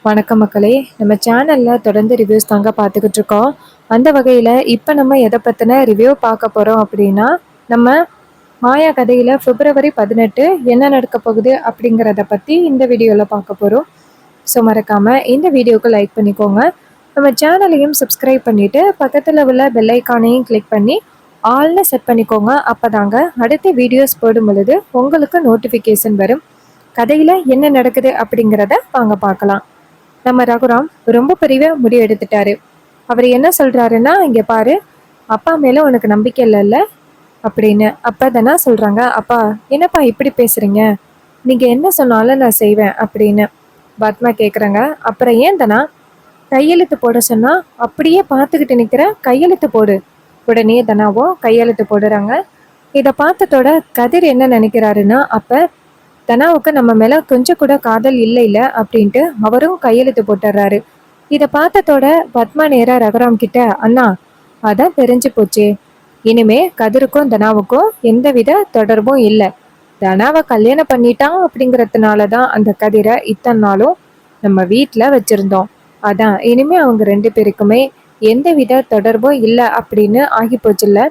வணக்கம் மக்களே. நம்ம சேனல்ல தொடர்ந்து ரிவ்யூஸ் தாங்க பார்த்துக்கிட்டு இருக்கோம். அந்த வகையில் இப்போ நம்ம எதை பற்றின ரிவ்யூ பார்க்க போகிறோம் அப்படின்னா, நம்ம மாயா கதையில் February 18 என்ன நடக்க போகுது அப்படிங்கிறத பற்றி இந்த வீடியோவில் பார்க்க போகிறோம். ஸோ மறக்காமல் இந்த வீடியோவுக்கு லைக் பண்ணிக்கோங்க. நம்ம சேனலையும் சப்ஸ்கிரைப் பண்ணிவிட்டு பக்கத்தில் உள்ள பெல் ஐக்கானையும் கிளிக் பண்ணி ஆல்னு செட் பண்ணிக்கோங்க. அப்போ தாங்க அடுத்த வீடியோஸ் போடும் பொழுது உங்களுக்கு நோட்டிஃபிகேஷன் வரும். கதையில் என்ன நடக்குது அப்படிங்கிறத வாங்க பார்க்கலாம். நம்ம ரகுராம் ரொம்ப பெரிய முடிவு எடுத்துட்டாரு. அவர் என்ன சொல்றாருன்னா, இங்க பாரு, அப்பா மேல உனக்கு நம்பிக்கை இல்லைல்ல அப்படின்னு. அப்ப தானே சொல்றாங்க, அப்பா என்னப்பா இப்படி பேசுறீங்க, நீங்க என்ன சொன்னாலும் நான் செய்வேன் அப்படின்னு. பத்மா கேக்குறாங்க, அப்புறம் ஏன் தானா கையெழுத்து போட சொன்னா அப்படியே பார்த்துக்கிட்டு நிக்கிற, கையெழுத்து போடு. உடனே தனாவும் கையெழுத்து போடுறாங்க. இதை பார்த்ததோட கதிர் என்ன நினைக்கிறாருன்னா, அப்ப தனாவுக்கு நம்ம மேல கொஞ்சம் கூட காதல் இல்லை அப்படின்ட்டு அவரும் கையெழுத்து போட்டுறாரு. இதை பார்த்ததோட பத்மா நேரா ரகுராம் கிட்ட, அண்ணா அதான் தெரிஞ்சு போச்சே, இனிமே கதிருக்கும் தனாவுக்கும் எந்தவித தொடர்பும் இல்லை. தனாவை கல்யாணம் பண்ணிட்டான் அப்படிங்கறதுனாலதான் அந்த கதிரை இத்தனை நாளும் நம்ம வீட்டுல வச்சிருந்தோம். அதான் இனிமே அவங்க ரெண்டு பேருக்குமே எந்தவித தொடர்பும் இல்லை அப்படின்னு ஆகி போச்சுல்ல.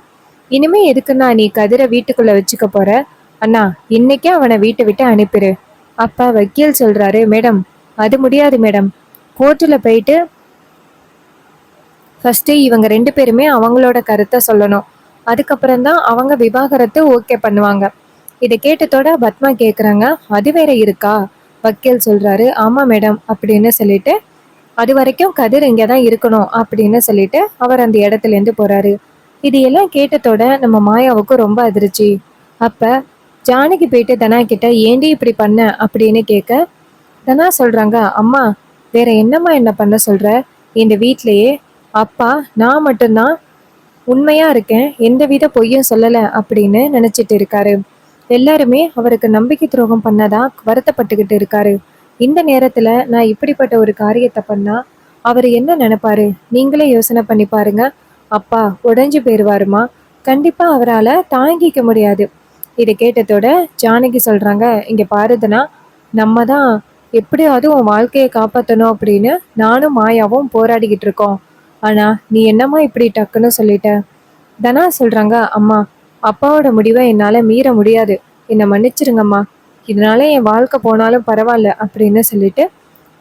இனிமே எதுக்குன்னா நீ கதிரை வீட்டுக்குள்ள வச்சுக்க போற? அண்ணா இன்னைக்கே அவனை வீட்டை விட்டு அனுப்பிடு. அப்பா வக்கீல் சொல்றாரு, மேடம் அது முடியாது மேடம். கோர்ட்டில் போயிட்டு ஃபர்ஸ்ட் இவங்க ரெண்டு பேருமே அவங்களோட கருத்தை சொல்லணும். அதுக்கப்புறம் தான் அவங்க விவாகரத்து ஓகே பண்ணுவாங்க. இதை கேட்டதோட பத்மா கேட்குறாங்க, அது வேற இருக்கா? வக்கீல் சொல்றாரு, ஆமா மேடம் அப்படின்னு சொல்லிட்டு, அது வரைக்கும் கதிர் இங்கே தான் இருக்கணும் அப்படின்னு சொல்லிட்டு அவர் அந்த இடத்துல இருந்து போறாரு. இது எல்லாம் கேட்டதோட நம்ம மாயாவுக்கு ரொம்ப அதிர்ச்சி. அப்ப ஜானகி போயிட்டு தனா கிட்ட, ஏண்டி இப்படி பண்ண அப்படின்னு கேட்க, தனா சொல்றாங்க, அம்மா வேற என்னம்மா என்ன பண்ண சொல்ற? இந்த வீட்லயே அப்பா நான் மட்டும்தான் உண்மையா இருக்கேன், எந்தவித பொய்யும் சொல்லல அப்படின்னு நினைச்சிட்டு இருக்காரு. எல்லாருமே அவருக்கு நம்பிக்கை துரோகம் பண்ணதா வருத்தப்பட்டுக்கிட்டு இருக்காரு. இந்த நேரத்துல நான் இப்படிப்பட்ட ஒரு காரியத்தை பண்ணா அவர் என்ன நினைப்பாரு? நீங்களே யோசனை பண்ணி பாருங்க. அப்பா உடைஞ்சு போயிருவாருமா. கண்டிப்பா அவரால் தாங்கிக்க முடியாது. இதை கேட்டதோட ஜானகி சொல்றாங்க, இங்க பாருதுனா, நம்ம தான் எப்படியாவது உன் வாழ்க்கையை காப்பாற்றணும் அப்படின்னு நானும் மாயாவும் போராடிக்கிட்டு இருக்கோம். ஆனா நீ என்னம்மா இப்படி டக்குன்னு சொல்லிட்ட? தனா சொல்றாங்க, அம்மா அப்பாவோட முடிவை என்னால மீற முடியாது, என்னை மன்னிச்சிருங்கம்மா. இதனால என் வாழ்க்கை போனாலும் பரவாயில்ல அப்படின்னு சொல்லிட்டு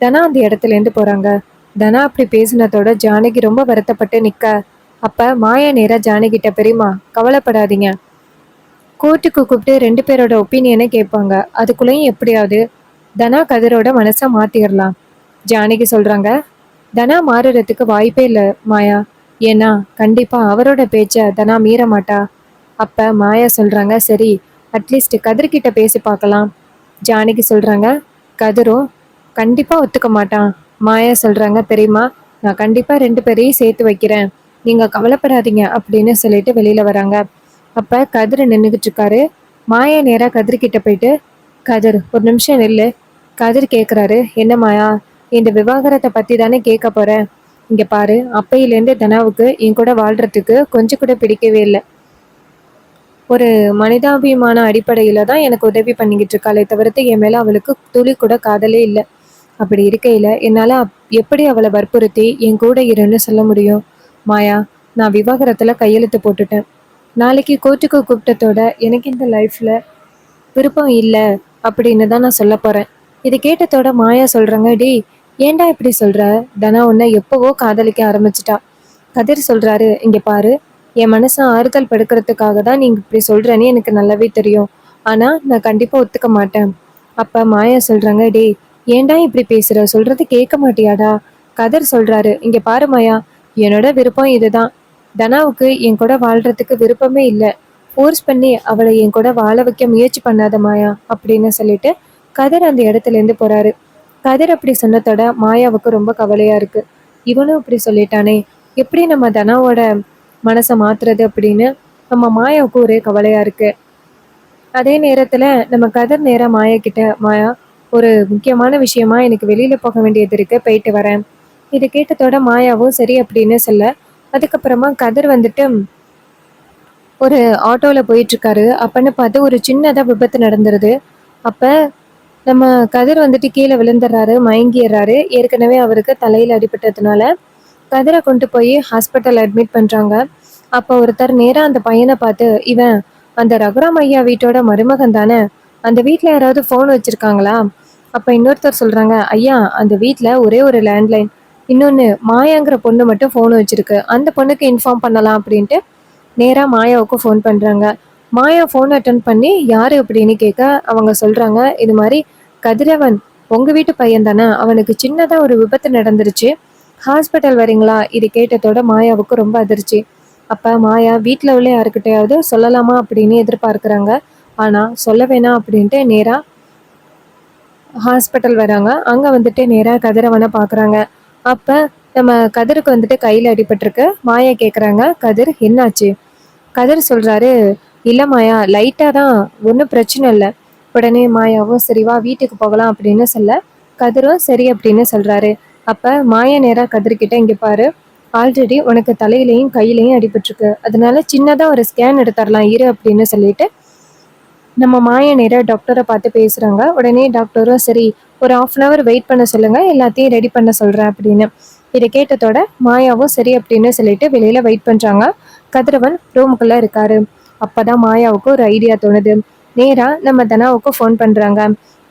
தனா அந்த இடத்துல இருந்து போறாங்க. தனா அப்படி பேசினதோட ஜானகி ரொம்ப வருத்தப்பட்டு நிக்க, அப்ப மாயா நேரா ஜானகிட்ட, பெரியம்மா கவலைப்படாதீங்க, கோர்ட்டுக்கு கூப்பிட்டு ரெண்டு பேரோட ஒப்பீனியனை கேட்பாங்க. அதுக்குள்ளேயும் எப்படியாவது தனா கதிரோட மனசை மாத்திரலாம். ஜானகி சொல்றாங்க, தனா மாறுறதுக்கு வாய்ப்பே இல்லை மாயா. ஏன்னா கண்டிப்பா அவரோட பேச்ச தனா மீற மாட்டா. அப்ப மாயா சொல்றாங்க, சரி அட்லீஸ்ட் கதிர்கிட்ட பேசி பார்க்கலாம். ஜானகி சொல்றாங்க, கதிரும் கண்டிப்பா ஒத்துக்க மாட்டான். மாயா சொல்றாங்க, பெரியம்மா நான் கண்டிப்பா ரெண்டு பேரையும் சேர்த்து வைக்கிறேன், நீங்க கவலைப்படாதீங்க அப்படின்னு சொல்லிட்டு வெளியில வராங்க. அப்ப கதிர் நின்றுகிட்டு இருக்காரு. மாயா நேரா கதிர்கிட்ட போயிட்டு, கதிர் ஒரு நிமிஷம் நில்லு. கதிர் கேட்குறாரு, என்ன மாயா, இந்த விவாகரத்தை பத்தி தானே கேட்க போறேன். இங்க பாரு, அப்பையிலேருந்து தனாவுக்கு என் கூட வாழ்றதுக்கு கொஞ்சம் கூட பிடிக்கவே இல்லை. ஒரு மனிதாபிமான அடிப்படையில தான் எனக்கு உதவி பண்ணிக்கிட்டு இருக்காளே தவிர்த்து என் மேல அவளுக்கு துளி கூட காதலே இல்லை. அப்படி இருக்கையில என்னால எப்படி அவளை வற்புறுத்தி என் கூட இருன்னு சொல்ல முடியும்? மாயா, நான் விவாகரத்துல கையெழுத்து போட்டுட்டேன். நாளைக்கு கோர்ட்டுக்கு கூப்பிட்டதோட எனக்கு இந்த லைஃப்ல விருப்பம் இல்லை அப்படின்னு தான் நான் சொல்ல போறேன். இது கேட்டதோட மாயா சொல்றாங்க, டேய் ஏன்டா இப்படி சொல்ற? தனா உன்னை எப்பவோ காதலிக்க ஆரம்பிச்சிட்டா. கதிர் சொல்றாரு, இங்க பாரு, என் மனசை ஆறுதல் படுக்கிறதுக்காக தான் நீங்க இப்படி சொல்றேன்னு எனக்கு நல்லாவே தெரியும். ஆனா நான் கண்டிப்பா ஒத்துக்க மாட்டேன். அப்ப மாயா சொல்றாங்க, டேய் ஏன்டா இப்படி பேசுற, சொல்றது கேட்க மாட்டியாடா? கதிர் சொல்றாரு, இங்க பாரு மாயா, என்னோட விருப்பம் இதுதான். தனாவுக்கு என் கூட வாழ்றதுக்கு விருப்பமே இல்லை. ஃபோர்ஸ் பண்ணி அவளை என் கூட வாழ வைக்க முயற்சி பண்ணாத மாயா அப்படின்னு சொல்லிட்டு கதிர் அந்த இடத்துல இருந்து போறாரு. கதிர் அப்படி சொன்னதோட மாயாவுக்கு ரொம்ப கவலையா இருக்கு. இவனும் இப்படி சொல்லிட்டானே, எப்படி நம்ம தனாவோட மனசை மாத்துறது அப்படின்னு நம்ம மாயாவுக்கு ஒரே கவலையா இருக்கு. அதே நேரத்துல நம்ம கதிர் நேரா மாயா கிட்ட, மாயா ஒரு முக்கியமான விஷயமா எனக்கு வெளியில போக வேண்டியது இருக்கு, போயிட்டு வரேன். இதை கேட்டதோட மாயாவும் சரி அப்படின்னு சொல்ல, அதுக்கப்புறமா கதிர் வந்துட்டு ஒரு ஆட்டோல போயிட்டு இருக்காரு. அப்பன்னு பார்த்து ஒரு சின்னதா விபத்து நடந்துருது. அப்ப நம்ம கதிர் வந்துட்டு கீழே விழுந்துடுறாரு, மயங்கிடுறாரு. ஏற்கனவே அவருக்கு தலையில அடிபட்டதுனால கதிரை கொண்டு போய் ஹாஸ்பிட்டல் அட்மிட் பண்றாங்க. அப்போ ஒருத்தர் நேரா அந்த பையனை பார்த்து, இவன் அந்த ரகுராம் ஐயா வீட்டோட மருமகன் தானே, அந்த வீட்ல யாராவது ஃபோன் வச்சிருக்காங்களா? அப்ப இன்னொருத்தர் சொல்றாங்க, ஐயா அந்த வீட்ல ஒரே ஒரு லேண்ட்லைன், இன்னொன்னு மாயாங்கிற பொண்ணு மட்டும் ஃபோன் வச்சிருக்கு, அந்த பொண்ணுக்கு இன்ஃபார்ம் பண்ணலாம் அப்படின்ட்டு நேரா மாயாவுக்கு ஃபோன் பண்றாங்க. மாயா ஃபோன் அட்டன் பண்ணி யாரு அப்படின்னு கேட்க அவங்க சொல்றாங்க, இது மாதிரி கதிரவன் உங்க வீட்டு பையன் தானே, அவனுக்கு சின்னதா ஒரு விபத்து நடந்துருச்சு, ஹாஸ்பிட்டல் வரீங்களா? இது கேட்டதோட மாயாவுக்கு ரொம்ப அதிர்ச்சி. அப்ப மாயா வீட்ல உள்ள யாருக்கிட்டையாவது சொல்லலாமா அப்படின்னு எதிர்பார்க்கறாங்க. ஆனா சொல்ல வேணாம் அப்படின்ட்டு நேரா ஹாஸ்பிட்டல் வராங்க. அங்க வந்துட்டு நேரா கதிரவனை பார்க்குறாங்க. அப்ப நம்ம கதிருக்கு வந்துட்டு கையில அடிபட்டிருக்கு. மாயா கேட்குறாங்க, கதிர் என்னாச்சு? கதிர் சொல்றாரு, இல்ல மாயா லைட்டா தான், ஒன்றும் பிரச்சனை இல்லை. உடனே மாயாவும் சரி வா வீட்டுக்கு போகலாம் அப்படின்னு சொல்ல, கதிரும் சரி அப்படின்னு சொல்றாரு. அப்ப மாயா நேரா கதிர்கிட்ட, இங்க பாரு, ஆல்ரெடி உனக்கு தலையிலையும் கையிலையும் அடிபட்டிருக்கு, அதனால சின்னதா ஒரு ஸ்கேன் எடுத்துடலாம் இரு அப்படின்னு சொல்லிட்டு நம்ம மாயா நேரா டாக்டரை பார்த்து பேசுறாங்க. உடனே டாக்டரும் சரி ஒரு 1/2 வெயிட் பண்ண சொல்லுங்க, எல்லாத்தையும் ரெடி பண்ண சொல்றேன் அப்படின்னு. இதை கேட்டதோட மாயாவும் சரி அப்படின்னு சொல்லிட்டு வெளியில வெயிட் பண்றாங்க. கதிரவன் ரூமுக்குள்ள இருக்காரு. அப்பதான் மாயாவுக்கு ஒரு ஐடியா தோணுது. நேரா நம்ம தனாவுக்கு ஃபோன் பண்றாங்க.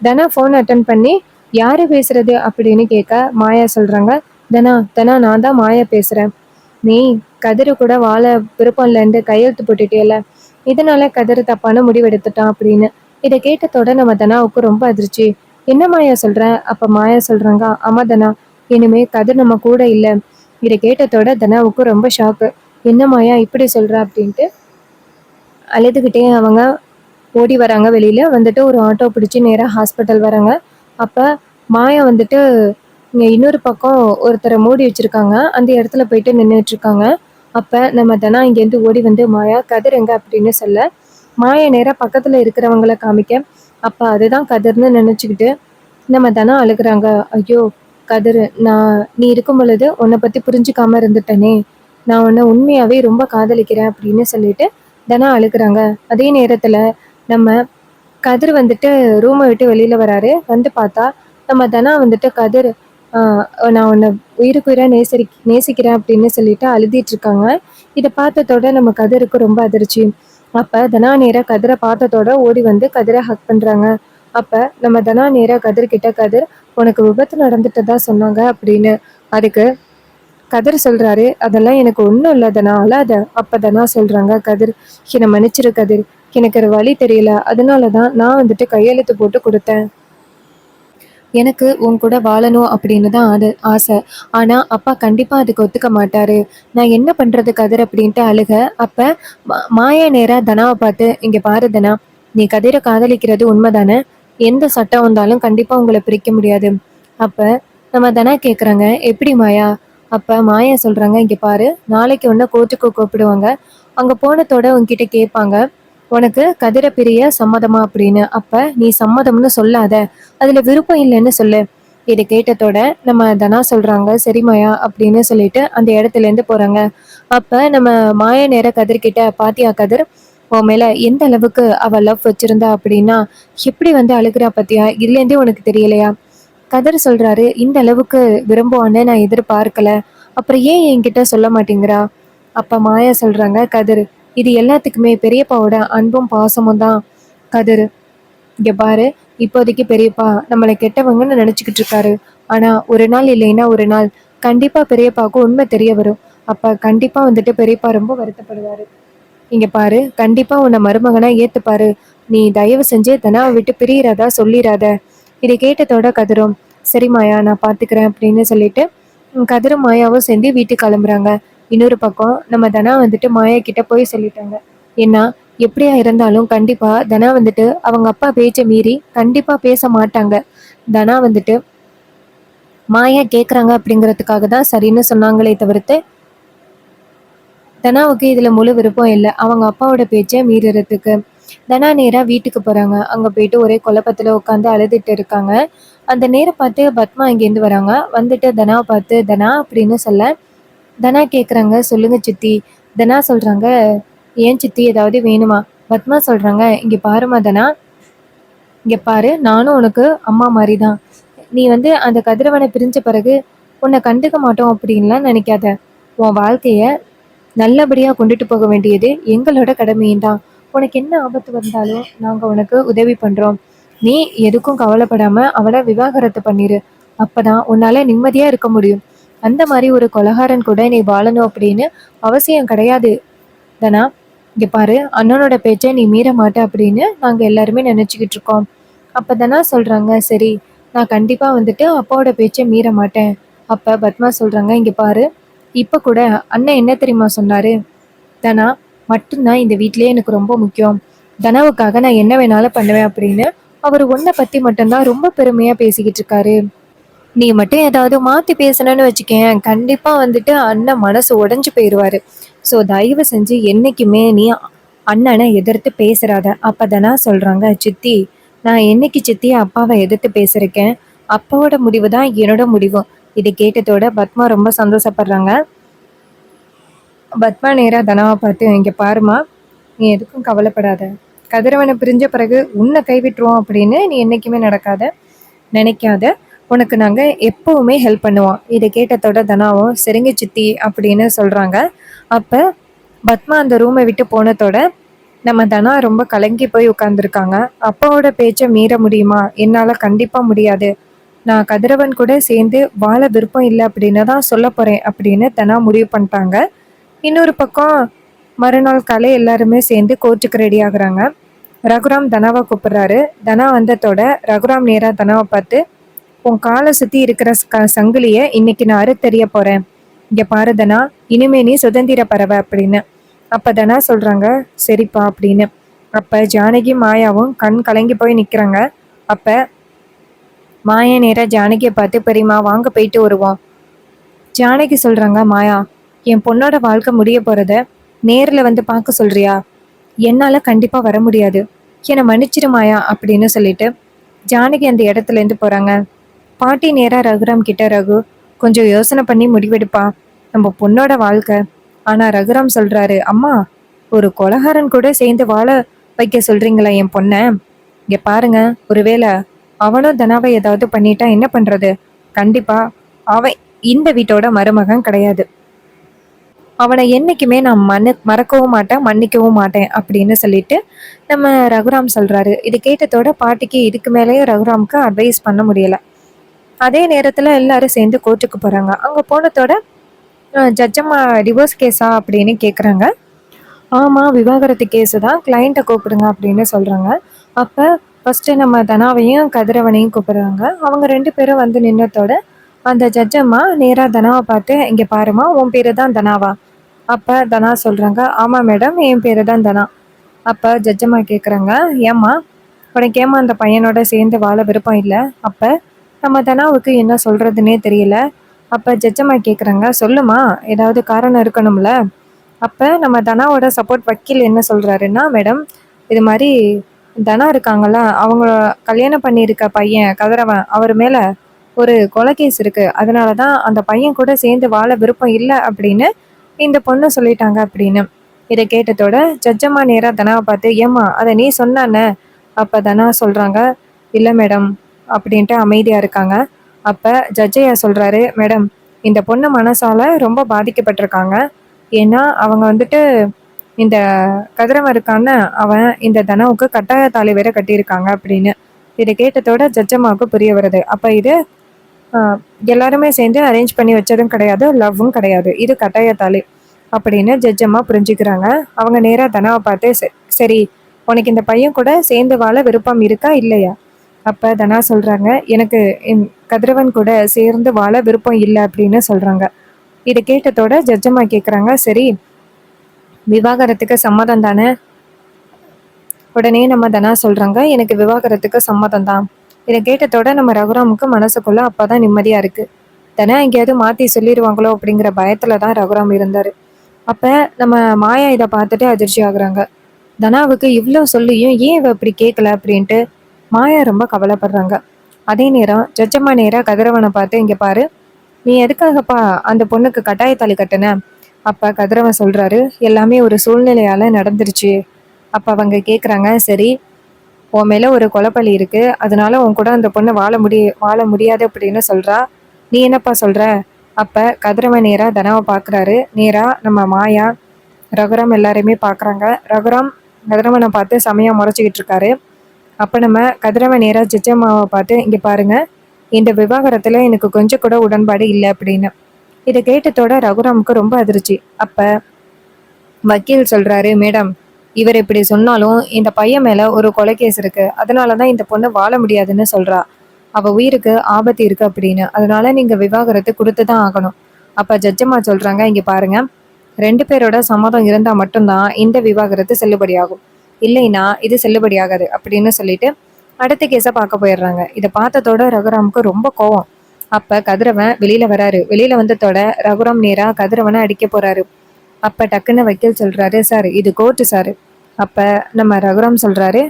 தனா ஃபோன் அட்டன் பண்ணி யாரு பேசுறது அப்படின்னு கேட்க மாயா சொல்றாங்க, தனா தனா நான் தான் மாயா பேசுறேன். நீ கதிரு கூட வாழ விருப்பம் இல்லைன்னு கையெழுத்து போட்டுட்டியல்ல, இதனால கதிரு தப்பான முடிவெடுத்துட்டான் அப்படின்னு. இதை கேட்டதோட நம்ம தனாவுக்கு ரொம்ப அதிர்ச்சி. என்ன மாயா சொல்ற? அப்ப மாயா சொல்றாங்க, ஆமா தனா, இனிமே கதிர் நம்ம கூட இல்லை. இதை கேட்டதோட தனாவுக்கு ரொம்ப ஷாக்கு. என்ன மாயா இப்படி சொல்ற அப்படின்ட்டு அழுதுகிட்டே அவங்க ஓடி வராங்க. வெளியில வந்துட்டு ஒரு ஆட்டோ பிடிச்சி நேராக ஹாஸ்பிட்டல் வராங்க. அப்போ மாயா வந்துட்டு இங்கே இன்னொரு பக்கம் ஒருத்தரை மூடி வச்சிருக்காங்க, அந்த இடத்துல போயிட்டு நின்றுட்டு இருக்காங்க. அப்போ நம்ம தனா இங்கேருந்து ஓடி வந்து மாயா கதிர் எங்க அப்படின்னு சொல்ல, மாயா நேராக பக்கத்தில் இருக்கிறவங்கள காமிக்க, அப்போ அதுதான் கதிர்னு நினச்சிக்கிட்டு நம்ம தனா அழுகுறாங்க. ஐயோ கதிர், நான் நீ இருக்கும் பொழுது உன்னை பற்றி புரிஞ்சுக்காம இருந்துட்டனே, நான் உன்னை உண்மையாகவே ரொம்ப காதலிக்கிறேன் அப்படின்னு சொல்லிட்டு தனா அழுகுறாங்க. அதே நேரத்தில் நம்ம கதிர் வந்துட்டு ரூமை விட்டு வெளியில வராரு. வந்து பார்த்தா நம்ம தனா வந்துட்டு கதிர், நான் உன்னை உயிருக்கு உயிரா நேசிக்கிறேன் அப்படின்னு சொல்லிட்டு அழுதிட்டு இருக்காங்க. இதை பார்த்ததோட நம்ம கதிருக்கு ரொம்ப அதிர்ச்சி. அப்ப தனா நேரா கதிரை பார்த்ததோட ஓடி வந்து கதிரை ஹக் பண்றாங்க. அப்ப நம்ம தனா நேரா கதிர் கிட்ட, கதிர் உனக்கு விபத்து நடந்துட்டதா சொன்னாங்க அப்படின்னு. அதுக்கு கதிர் சொல்றாரு, அதெல்லாம் எனக்கு ஒன்றும் இல்லை தனா, அழாத. அப்ப தனா சொல்றாங்க, கதிர் என்னை மன்னிச்சிரு கதிர், எனக்கு ஒரு வழி தெரியல, அதனால தான் நான் வந்துட்டு கையெழுத்து போட்டு கொடுத்தேன். எனக்கு உன் கூட வாழணும் அப்படின்னு தான் ஆசை. ஆனா அப்பா கண்டிப்பா அதுக்கு ஒத்துக்க மாட்டாரு. நான் என்ன பண்றது கதிர் அப்படின்ட்டு அழுக. அப்ப மாயா நேரா தனாவை பார்த்து, இங்க பாரு தனா, நீ கதிரை காதலிக்கிறது உண்மைதானே? எந்த சட்டம் வந்தாலும் கண்டிப்பா உங்களை பிரிக்க முடியாது. அப்ப நம்ம தனா கேக்குறாங்க, எப்படி மாயா? அப்ப மாயா சொல்றாங்க, இங்க பாரு, நாளைக்கு உன்னை கோர்ட்டுக்கு கூப்பிடுவாங்க. அங்க போனதோட உன்கிட்ட கேட்பாங்க, உனக்கு கதிரை பிரிய சம்மதமா அப்படின்னு. அப்ப நீ சம்மதம்னு சொல்லாத, அதுல விருப்பம் இல்லைன்னு சொல்லு. இதை கேட்டதோட நம்ம தனா சொல்றாங்க, சரி மாயா அப்படின்னு சொல்லிட்டு அந்த இடத்துல இருந்து போறாங்க. அப்ப நம்ம மாயா நேர கதிர்கிட்ட, பாத்தியா கதிர், உன் மேல எந்த அளவுக்கு அவ லவ் வச்சிருந்தா அப்படின்னா, எப்படி வந்து அழுகுறா பாத்தியா, இதுல இருந்தே உனக்கு தெரியலையா? கதிர் சொல்றாரு, இந்த அளவுக்கு விரும்புவான்னு நான் எதிர்பார்க்கல, அப்புறம் ஏன் என்கிட்ட சொல்ல மாட்டேங்கிறா? அப்ப மாயா சொல்றாங்க, கதிர், இது எல்லாத்துக்குமே பெரியப்பாவோட அன்பும் பாசமும் தான். கதிர், இங்க பாரு, இப்போதைக்கு பெரியப்பா நம்மளை கெட்டவங்கன்னு நினைச்சுக்கிட்டு இருக்காரு. ஆனா ஒரு நாள் இல்லைன்னா ஒரு நாள் கண்டிப்பா பெரியப்பாவுக்கு உண்மை தெரிய வரும். அப்ப கண்டிப்பா வந்துட்டு பெரியப்பா ரொம்ப வருத்தப்படுவாரு. இங்க பாரு, கண்டிப்பா உன்னை மருமகனா ஏத்துப்பாரு. நீ தயவு செஞ்சு தனாவை விட்டு பிரியறதா சொல்லிராத. இதை கேட்டதோட கதிரும், சரி மாயா நான் பாத்துக்கிறேன் அப்படின்னு சொல்லிட்டு கதிரும் மாயாவும் சேர்ந்து வீட்டுக்கு கிளம்புறாங்க. இன்னொரு பக்கம் நம்ம தனா வந்துட்டு மாயா கிட்ட போய் சொல்லிட்டாங்க. ஏன்னா எப்படியா இருந்தாலும் கண்டிப்பா தனா வந்துட்டு அவங்க அப்பா பேச்ச மீறி கண்டிப்பா பேச மாட்டாங்க. தனா வந்துட்டு மாயா கேக்குறாங்க அப்படிங்கிறதுக்காக தான் சரின்னு சொன்னாங்களே தவிர்த்து தனாவுக்கு இதுல முழு விருப்பம் இல்லை அவங்க அப்பாவோட பேச்சை மீறறதுக்கு. தனா நேரா வீட்டுக்கு போறாங்க. அங்க போயிட்டு ஒரே குழப்பத்துல உட்காந்து அழுதுட்டு இருக்காங்க. அந்த நேரம் பார்த்து பத்மா இங்கேருந்து வராங்க. வந்துட்டு தனாவை பார்த்து, தனா அப்படின்னு சொல்ல, தனா கேக்குறாங்க, சொல்லுங்க சித்தி. தனா சொல்றாங்க, ஏன் சித்தி ஏதாவது வேணுமா? பத்மா சொல்றாங்க, இங்க பாருமா தனா, இங்க பாரு, நானும் உனக்கு அம்மா மாதிரி தான். நீ வந்து அந்த கதிரவனை பிரிஞ்ச பிறகு உன்னை கண்டுக்க மாட்டோம் அப்படின்லாம் நினைக்காத. உன் வாழ்க்கைய நல்லபடியா கொண்டுட்டு போக வேண்டியது எங்களோட கடமையும் தான். உனக்கு என்ன ஆபத்து வந்தாலும் நாங்க உனக்கு உதவி பண்றோம். நீ எதுக்கும் கவலைப்படாம அவளை விவாகரத்து பண்ணிரு. அப்பதான் உன்னால நிம்மதியா இருக்க முடியும். அந்த மாதிரி ஒரு கொலகாரன் கூட நீ வாழணும் அப்படின்னு அவசியம் கிடையாது. தனா, இங்க பாரு, அண்ணனோட பேச்சை நீ மீற மாட்ட அப்படின்னு நாங்க எல்லாருமே நினைச்சுக்கிட்டு இருக்கோம். அப்ப தனா சொல்றாங்க, சரி, நான் கண்டிப்பா வந்துட்டு அப்பாவோட பேச்சை மீற மாட்டேன். அப்ப பத்மா சொல்றாங்க, இங்க பாரு, இப்ப கூட அண்ணன் என்ன தெரியுமா சொன்னாரு? தனா மட்டும்தான் இந்த வீட்லயே எனக்கு ரொம்ப முக்கியம். தனாவுக்காக நான் என்ன வேணாலும் பண்ணுவேன் அப்படின்னு அவர் உன்னை பத்தி மட்டும்தான் ரொம்ப பெருமையா பேசிக்கிட்டு இருக்காரு. நீ மட்டும் ஏதாவது மாத்தி பேசுனன்னு வச்சுக்கேன், கண்டிப்பா வந்துட்டு அண்ணன் மனசு உடைஞ்சு போயிருவாரு. ஸோ தயவு செஞ்சு என்னைக்குமே நீ அண்ணனை எதிர்த்து பேசுறாத. அப்பதானா சொல்றாங்க, சித்தி, நான் என்னைக்கு சித்தி அப்பாவை எதிர்த்து பேசிருக்கேன்? அப்பாவோட முடிவு தான் என்னோட முடிவு. இதை கேட்டதோட பத்மா ரொம்ப சந்தோஷப்படுறாங்க. பத்மா நேரா தனாவை பார்த்து, இங்க பாருமா, நீ எதுக்கும் கவலைப்படாத. கதிரவனை பிரிஞ்ச பிறகு உன்னை கைவிட்டுருவோம் அப்படின்னு நீ என்னைக்குமே நினைக்காத. உனக்கு நாங்க எப்பவுமே ஹெல்ப் பண்ணுவோம். இதை கேட்டதோட தனாவும் சரிங்க சித்தி அப்படின்னு சொல்றாங்க. அப்ப பத்மா அந்த ரூமை விட்டு போனதோட நம்ம தனா ரொம்ப கலங்கி போய் உட்கார்ந்துருக்காங்க. அப்பாவோட பேச்சை மீற முடியுமா? என்னால கண்டிப்பா முடியாது. நான் கதிரவன் கூட சேர்ந்து வாழ விருப்பம் இல்லை அப்படின்னு தான் சொல்ல போறேன் அப்படின்னு தனா முடிவு பண்ணிட்டாங்க. இன்னொரு பக்கம் மறுநாள் காலை எல்லாருமே சேர்ந்து கோர்ட்டுக்கு ரெடி ஆகுறாங்க. ரகுராம் தனாவை கூப்பிடுறாரு. தனா வந்ததோட ரகுராம் நேரா தனாவை பார்த்து, உன் காலை சுத்தி இருக்கிற சங்கிலிய இன்னைக்கு நான் அறுத்தெறிய போறேன். இங்க பாரு தனா, இனிமே நீ சுதந்திர பறவை அப்படின்னு. அப்ப தனா சொல்றாங்க, சரிப்பா அப்படின்னு. அப்ப ஜானகி மாயாவும் கண் கலங்கி போய் நிக்கிறாங்க. அப்ப மாயா நேரா ஜானகியை பார்த்து, பெரியம்மா வாங்க போயிட்டு வருவோம். ஜானகி சொல்றாங்க, மாயா, என் பொண்ணோட வாழ்க்கை முடிய போறத நேர்ல வந்து பார்க்க சொல்றியா? என்னால கண்டிப்பா வர முடியாது. என்னை மன்னிச்சிரு மாயா அப்படின்னு சொல்லிட்டு ஜானகி அந்த இடத்துல இருந்து போறாங்க. பாட்டி நேரா ரகுராம் கிட்ட, ரகு, கொஞ்சம் யோசனை பண்ணி முடிவெடுப்பா, நம்ம பொண்ணோட வாழ்க்கை. ஆனா ரகுராம் சொல்றாரு, அம்மா, ஒரு கொலகாரன் கூட சேர்ந்து வாழ வைக்க சொல்றீங்களா என் பொண்ண? இங்க பாருங்க, ஒருவேளை அவனும் தனாவை ஏதாவது பண்ணிட்டா என்ன பண்றது? கண்டிப்பா அவன் இந்த வீட்டோட மருமகன் கிடையாது. அவனை என்னைக்குமே நான் மறக்கவும் மாட்டேன், மன்னிக்கவும் மாட்டேன் அப்படின்னு சொல்லிட்டு நம்ம ரகுராம் சொல்றாரு. இது கேட்டதோட பாட்டிக்கு இதுக்கு மேலேயும் ரகுராமுக்கு அட்வைஸ் பண்ண முடியல. அதே நேரத்துல எல்லாரும் சேர்ந்து கோர்ட்டுக்கு போறாங்க. அங்க போனதோட ஜட்ஜம்மா, டிவோர்ஸ் கேஸா அப்படின்னு கேக்குறாங்க. ஆமா, விவாகரத்து கேஸு தான், கிளைண்ட்டை கூப்பிடுங்க அப்படின்னு சொல்றாங்க. அப்ப ஃபர்ஸ்ட் நம்ம தனாவையும் கதிரவனையும் கூப்பிடுறாங்க. அவங்க 2 பேரும் வந்து நின்னதோட அந்த ஜட்ஜம்மா நேரா தனாவை பார்த்து, இங்க பாருமா, உன் பேரு தான் தனாவா? அப்ப தனா சொல்றாங்க, ஆமா மேடம், என் பேரு தான் தனா. அப்ப ஜட்ஜம்மா கேக்குறாங்க, ஏம்மா, உனக்கு ஏமா அந்த பையனோட சேர்ந்து வாழ விருப்பம் இல்லை? அப்ப நம்ம தனாவுக்கு என்ன சொல்றதுன்னே தெரியல. அப்ப ஜட்ஜம்மா கேக்குறாங்க, சொல்லுமா, ஏதாவது காரணம் இருக்கணும்ல? அப்ப நம்ம தனாவோட சப்போர்ட் வக்கீல் என்ன சொல்றாருன்னா, மேடம், இது மாதிரி தனா இருக்காங்கல்ல, அவங்க கல்யாணம் பண்ணியிருக்க பையன் கதிரவன், அவர் மேல ஒரு கொலை கேஸ் இருக்கு. அதனாலதான் அந்த பையன் கூட சேர்ந்து வாழ விருப்பம் இல்லை அப்படின்னு இந்த பொண்ணு சொல்லிட்டாங்க அப்படின்னு. இதை கேட்டதோட ஜட்ஜம்மா நேரா தனாவை பார்த்து, ஏம்மா, அதை நீ சொன்னானே? அப்ப தனா சொல்றாங்க, இல்லை மேடம் அப்படின்ட்டு அமைதியா இருக்காங்க. அப்ப ஜட்ஜையா சொல்றாரு, மேடம், இந்த பொண்ணு மனசால ரொம்ப பாதிக்கப்பட்டிருக்காங்க. ஏன்னா அவங்க வந்துட்டு இந்த கதிரவன் இருக்கான்னு, அவன் இந்த தனாவுக்கு கட்டாய தாலி வேற கட்டியிருக்காங்க அப்படின்னு. இதை கேட்டதோட ஜட்ஜம்மாவுக்கு புரிய வருது. அப்ப இது எல்லாருமே சேர்ந்து அரேஞ்ச் பண்ணி வச்சதும் கிடையாது, லவ்வும் கிடையாது, இது கட்டாய தாலி அப்படின்னு ஜட்ஜம்மா புரிஞ்சுக்கிறாங்க. அவங்க நேரா தனாவை பார்த்து, சரி, உனக்கு இந்த பையன் கூட சேர்ந்து வாழ விருப்பம் இருக்கா இல்லையா? அப்ப தனா சொல்றாங்க, எனக்கு கதிரவன் கூட சேர்ந்து வாழ விருப்பம் இல்லை அப்படின்னு சொல்றாங்க. இதை கேட்டதோட ஜட்ஜம்மா கேக்குறாங்க, சரி, விவாகரத்துக்கு சம்மதம் தானே? உடனே நம்ம தனா சொல்றாங்க, எனக்கு விவாகரத்துக்கு சம்மதம் தான். இதை கேட்டதோட நம்ம ரகுராமுக்கு மனசுக்குள்ள அப்பதான் நிம்மதியா இருக்கு. தனா எங்கேயாவது மாத்தி சொல்லிடுவாங்களோ அப்படிங்கிற பயத்துல தான் ரகுராம் இருந்தாரு. அப்ப நம்ம மாயா இதை பார்த்துட்டு அதிர்ச்சி ஆகுறாங்க. தனாவுக்கு இவ்வளோ சொல்லியும் ஏன் இவ இப்படி கேட்கல அப்படின்ட்டு மாயா ரொம்ப கவலைப்படுறாங்க. அதே நேரம் ஜட்ஜம்மா நேரா கதிரவனை பார்த்து, இங்க பாரு, நீ எதுக்காகப்பா அந்த பொண்ணுக்கு கட்டாய தாலி கட்டுன? அப்ப கதிரவன் சொல்றாரு, எல்லாமே ஒரு சூழ்நிலையால நடந்துருச்சு. அப்ப அவங்க கேக்குறாங்க, சரி, உன் மேல ஒரு கொலைப்பழி இருக்கு, அதனால உன் கூட அந்த பொண்ணு வாழ முடியாது அப்படின்னு சொல்றா. நீ என்னப்பா சொல்ற? அப்ப கதிரவன் நேரா தனாவை பார்க்குறாரு. நேரா நம்ம மாயா, ரகுராம் எல்லாரையுமே பார்க்குறாங்க. ரகுராம் கதிரவனை பார்த்து செமையா முறைச்சிக்கிட்டு இருக்காரு. அப்ப நம்ம கதிரவன் நேரா ஜெஜம்மாவை பார்த்து, இங்க பாருங்க, இந்த விவாகரத்துல எனக்கு கொஞ்சம் கூட உடன்பாடு இல்லை அப்படின்னு. இதை கேட்டதோட ரகுராமுக்கு ரொம்ப அதிர்ச்சி. அப்ப வக்கீல் சொல்றாரு, மேடம், இவர் இப்படி சொன்னாலும் இந்த பையன் மேல ஒரு கொலை கேஸ் இருக்கு, அதனாலதான் இந்த பொண்ணு வாழ முடியாதுன்னு சொல்றா. அவ உயிருக்கு ஆபத்து இருக்கு அப்படின்னு, அதனால நீங்க விவாகரத்து கொடுத்துதான் ஆகணும். அப்ப ஜட்ஜம்மா சொல்றாங்க, இங்க பாருங்க, 2 பேரோட சம்மதம் இருந்தா மட்டும்தான் இந்த விவாகரத்து செல்லுபடியாகும், இல்லைன்னா இது செல்லுபடியாகாது அப்படின்னு சொல்லிட்டு அடுத்த கேஸை பார்க்க போயிடுறாங்க. இதை பார்த்ததோட ரகுராமுக்கு ரொம்ப கோவம். அப்ப கதிரவன் வெளியில வராரு. வெளியில வந்ததோட ரகுராம் நேரா கதிரவனை அடிக்க போறாரு. அப்ப டக்குன்னு வக்கீல் சொல்றாரு, சார் இது கோர்ட்டு சார். அப்ப நம்ம ரகுராம் சொல்றாரு,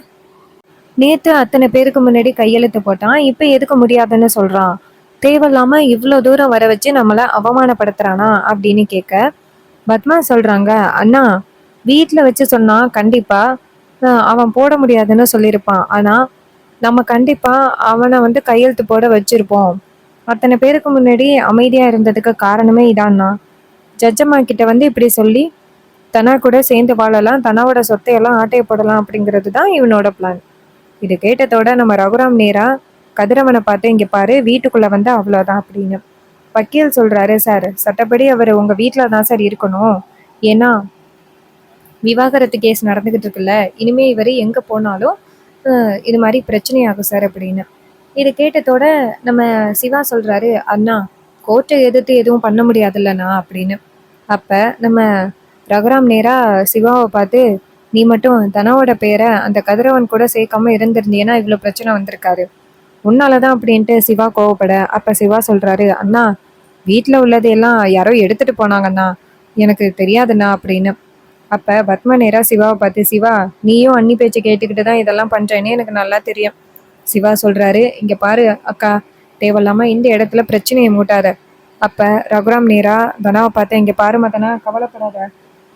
நேத்து அத்தனை பேருக்கு முன்னாடி கையெழுத்து போட்டான், இப்ப எதுக்கு முடியாதுன்னு சொல்றான்? தேவையில்லாம இவ்வளோ தூரம் வர வச்சு நம்மள அவமானப்படுத்துறானா அப்படின்னு கேட்க, பத்மா சொல்றாங்க, அண்ணா, வீட்டுல வச்சு சொன்னா கண்டிப்பா அவன் போட முடியாதுன்னு சொல்லியிருப்பான். ஆனா நம்ம கண்டிப்பா அவனை கையெழுத்து போட வச்சிருப்போம். அத்தனை பேருக்கு முன்னாடி அமைதியா இருந்ததுக்கு காரணமே இதான்னா. ஜட்ஜம்மா கிட்ட இப்படி சொல்லி தனா கூட சேர்ந்து வாழலாம், தனாவோட சொத்தையெல்லாம் ஆட்டைய போடலாம் அப்படிங்கிறது தான் இவனோட பிளான். இது கேட்டதோட நம்ம ரகுராம் நேரா கதிரவனை பார்த்து, இங்க பாரு, வீட்டுக்குள்ள அவ்வளோதான் அப்படின்னு. வக்கீல் சொல்றாரு, சார் சட்டப்படி அவர் உங்க வீட்டில தான் சார் இருக்கணும். ஏன்னா விவாகரத்து கேஸ் நடந்துகிட்டு இருக்குல்ல, இனிமே இவர் எங்க போனாலும் இது மாதிரி பிரச்சனையாகும் சார் அப்படின்னு. இது கேட்டதோட நம்ம சிவா சொல்றாரு, அண்ணா, கோர்ட்டை எதிர்த்து எதுவும் பண்ண முடியாதுல்லண்ணா அப்படின்னு. அப்ப நம்ம ரகுராம் நேரா சிவாவை பார்த்து, நீ மட்டும் தனாவோட பேரை அந்த கதிரவன் கூட சேர்க்காம இருந்திருந்தீங்கன்னா இவ்வளோ பிரச்சனை வந்திருக்காரு, உன்னாலதான் அப்படின்ட்டு சிவா கோவப்பட. அப்ப சிவா சொல்றாரு, அண்ணா, வீட்டில் உள்ளதையெல்லாம் யாரோ எடுத்துட்டு போனாங்கண்ணா, எனக்கு தெரியாதுண்ணா அப்படின்னு. அப்ப பத்மா நேரா சிவாவை பார்த்து, சிவா, நீயும் அண்ணி பேச்சு கேட்டுக்கிட்டு தான் இதெல்லாம் பண்றேன்னு எனக்கு நல்லா தெரியும். சிவா சொல்றாரு, இங்க பாரு அக்கா, தேவையில்லாம இந்த இடத்துல பிரச்சனையை மூட்டாத. அப்ப ரகுராம் நேரா தனாவை பார்த்து, இங்க பாரு மதனா, கவலைப்படாத,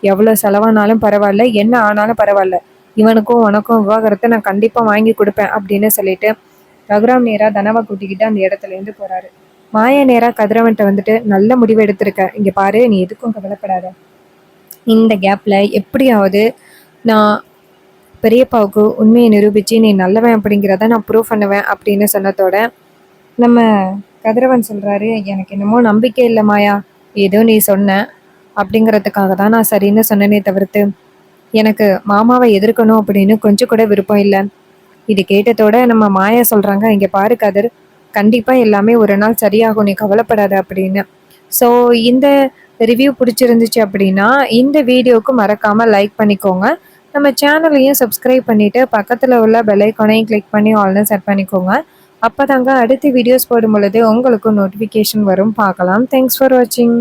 எவ்வளவு செலவானாலும் பரவாயில்ல, என்ன ஆனாலும் பரவாயில்ல, இவனுக்கும் உனக்கும் விவாகரத்தை நான் கண்டிப்பா வாங்கி கொடுப்பேன் அப்படின்னு சொல்லிட்டு ரகுராம் நேரா தனாவை கூட்டிக்கிட்டு அந்த இடத்துல இருந்து போறாரு. மாயா நேரா கதிரவன்ட்ட நல்ல முடிவு எடுத்திருக்க, இங்க பாரு, நீ எதுக்கும் கவலைப்படாத, இந்த கேப்ல எப்படியாவது நான் பெரியப்பாவுக்கு உண்மையை நிரூபிச்சு நீ நல்லவன் அப்படிங்கிறத நான் ப்ரூவ் பண்ணுவேன் அப்படின்னு சொன்னதோட நம்ம கதிரவன் சொல்றாரு, எனக்கு என்னமோ நம்பிக்கை இல்லை மாயா, ஏதோ நீ சொன்ன அப்படிங்கிறதுக்காக தான் நான் சரின்னு சொன்னனே தவிர்த்து எனக்கு மாமாவை எதிர்க்கணும் அப்படின்னு கொஞ்சம் கூட விருப்பம் இல்லை. இது கேட்டதோட நம்ம மாயா சொல்றாங்க, இங்க பாரு கதிர், கண்டிப்பா எல்லாமே ஒரு நாள் சரியாகும், நீ கவலைப்படாத அப்படின்னு. ஸோ இந்த ரிவ்யூ பிடிச்சிருந்துச்சு அப்படின்னா இந்த வீடியோவுக்கு மறக்காம லைக் பண்ணிக்கோங்க. நம்ம சேனலையும் சப்ஸ்கிரைப் பண்ணிட்டு பக்கத்துல உள்ள பெல் ஐக்கானையும் கிளிக் பண்ணி ஆல்னு செட் பண்ணிக்கோங்க. அப்பதாங்க அடுத்த வீடியோஸ் போடும் பொழுது உங்களுக்கு நோட்டிஃபிகேஷன் வரும். பார்க்கலாம். தேங்க்ஸ் ஃபார் வாட்சிங்.